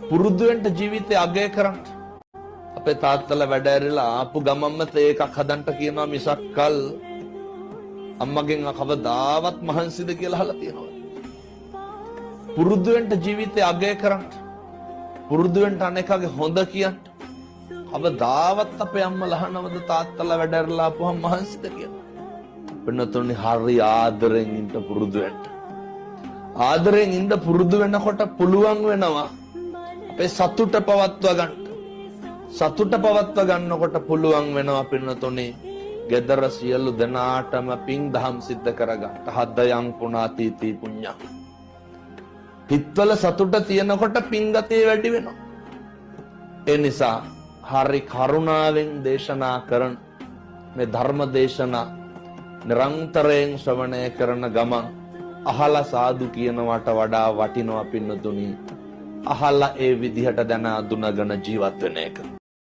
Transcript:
පුරුදු වෙන්න ජීවිතය අගය කරන්න. අපේ තාත්තලා වැඩ ඇරිලා ආපු ගමම්ම තේ එකක් හදන්න කියනවා මිසක් කල් අම්මගෙන් කවදාවත් මහන්සිද කියලා අහලා තියෙනවා. පුරුදු වෙන්න ජීවිතය අගය කරන්න. පුරුදු වෙන්න අනේකගේ හොඳ කියන්න. කවදාවත් අපේ අම්මලා අහනවද තාත්තලා වැඩ ඇරිලා ආපුවම මහන්සිද කියලා. වෙනතුනි හරි ආදරෙන් ඉන්න පුරුදු වෙන්න. ආදරෙන් ඉන්න පුරුදු වෙනකොට පුළුවන් වෙනවා අපේ සතුට පවත්වා ගන්න. සතුට පවත්වා ගන්නකොට පුළුවන් වෙනවා පින්නතුනේ gedara සියලු දෙනාටම පින් දහම් සිද්ධ කරගන්න. හදයන් පුණාතීති පුඤ්ඤා. පිටවල සතුට තියෙනකොට පින් ගතිය වැඩි වෙනවා. ඒ නිසා හරි කරුණාවෙන් දේශනා කරන මේ ධර්ම දේශනා නිරන්තරයෙන් ශ්‍රවණය කරන ගමන් අහලා සාදු කියනවට වඩා වටිනවා පින්නතුනි අහලා ඒ විදිහට දැන අඳුනගෙන ජීවත් වෙන එක.